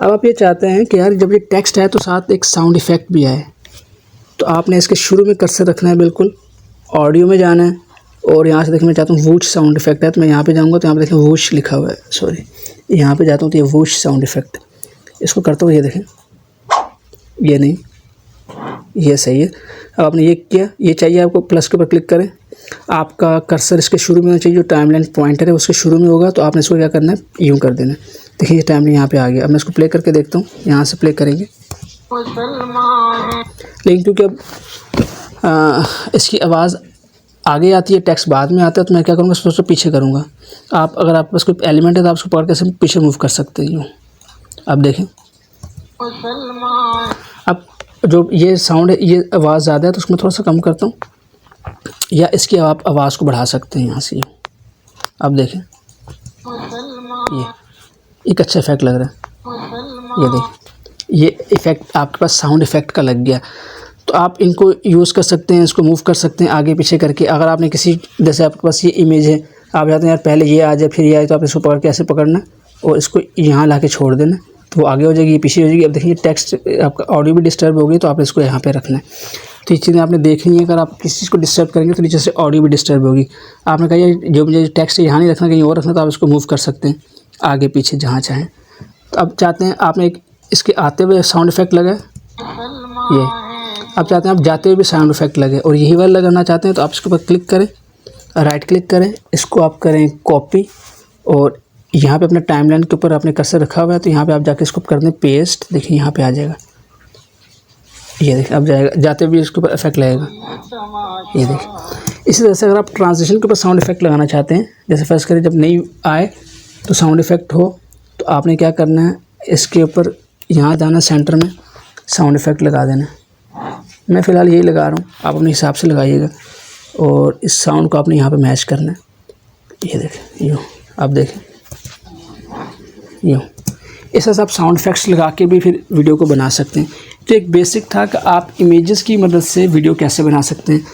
अब आप ये चाहते हैं कि यार जब ये टेक्स्ट है तो साथ एक साउंड इफ़ेक्ट भी आए, तो आपने इसके शुरू में कर्सर रखना है, बिल्कुल ऑडियो में जाना है और यहाँ से देखिए मैं चाहता हूँ वूश साउंड इफ़ेक्ट है, तो मैं यहाँ पे जाऊँगा तो यहाँ पे देखें वूश लिखा हुआ है, सॉरी यहाँ पे जाता हूँ तो ये वूश साउंड इफ़ेक्ट, इसको करता हूँ, ये देखें ये नहीं, ये सही है। अब आपने ये किया, ये चाहिए आपको प्लस के ऊपर क्लिक करें, आपका कर्सर इसके शुरू में होना चाहिए, जो टाइमलाइन पॉइंटर है उसके शुरू में होगा, तो आपने इसको क्या करना है यूँ कर देना है। देखिए ये टाइमलाइन यहाँ पे आ गया। अब मैं इसको प्ले करके देखता हूँ, यहाँ से प्ले करेंगे, लेकिन क्योंकि अब इसकी आवाज़ आगे आती है, टेक्स्ट बाद में आता है, तो मैं क्या करूँगा उसको पीछे करूँगा। आप अगर आपके पास कोई एलिमेंट है तो आप उसको पकड़ के पीछे मूव कर सकते हैं यूँ। अब देखें, अब जो ये साउंड है ये आवाज़ ज़्यादा है तो उसको मैं थोड़ा सा कम करता हूँ, या इसकी आप आवाज़ को बढ़ा सकते हैं यहाँ से यूँ। अब देखें ये एक अच्छा इफ़ेक्ट लग रहा है, ये देखें ये इफ़ेक्ट आपके पास साउंड इफ़ेक्ट का लग गया। तो आप इनको यूज़ कर सकते हैं, इसको मूव कर सकते हैं आगे पीछे करके। अगर आपने किसी, जैसे आपके पास ये इमेज है, आप चाहते हैं यार पहले ये आ जाए फिर ये आए, तो आप इसको पकड़ के ऐसे पकड़ना और इसको यहाँ ला के छोड़ देना, तो वो आगे हो जाएगी, ये पीछे हो जाएगी। अब देखिए टेक्स्ट आपका ऑडियो भी डिस्टर्ब होगी, तो आप इसको यहाँ पे रखना है। तो ये चीज़ें आपने देखनी है, अगर आप किसी चीज़ को डिस्टर्ब करेंगे तो नीचे से ऑडियो भी डिस्टर्ब होगी। आपने कहा ये जो मुझे टेक्स्ट यहाँ नहीं रखना, कहीं और रखना, तो आप इसको मूव कर सकते हैं आगे पीछे जहाँ चाहें। तो अब चाहते हैं आपने एक इसके आते हुए साउंड इफ़ेक्ट लगा ये, अब चाहते हैं आप जाते हुए भी साउंड इफ़ेक्ट लगे और यही वाला लगाना चाहते हैं, तो आप इसके ऊपर क्लिक करें, राइट क्लिक करें, इसको आप करें कॉपी और यहाँ पे अपने टाइमलाइन के ऊपर आपने कर्सर रखा हुआ है, तो यहाँ पे आप जाके इसको कर दें पेस्ट। देखिए यहाँ पे आ जाएगा, ये देखिए अब जाएगा, जाते हुए इसके ऊपर इफेक्ट लगेगा, ये देखिए। इसी तरह से अगर आप ट्रांजिशन के ऊपर साउंड इफ़ेक्ट लगाना चाहते हैं, जैसे फर्स्ट करें जब नहीं आए तो साउंड इफ़ेक्ट हो, तो आपने क्या करना है इसके ऊपर यहाँ जाना, सेंटर में साउंड इफ़ेक्ट लगा देना। मैं फ़िलहाल यही लगा रहा हूँ, आप अपने हिसाब से लगाइएगा और इस साउंड को आपने यहाँ पे मैच करना है। ये देखें यूँ, आप देखें यूँ, इस तरह से आप साउंड इफ़ेक्ट्स लगा के भी फिर वीडियो को बना सकते हैं। तो एक बेसिक था कि आप इमेजेस की मदद से वीडियो कैसे बना सकते हैं।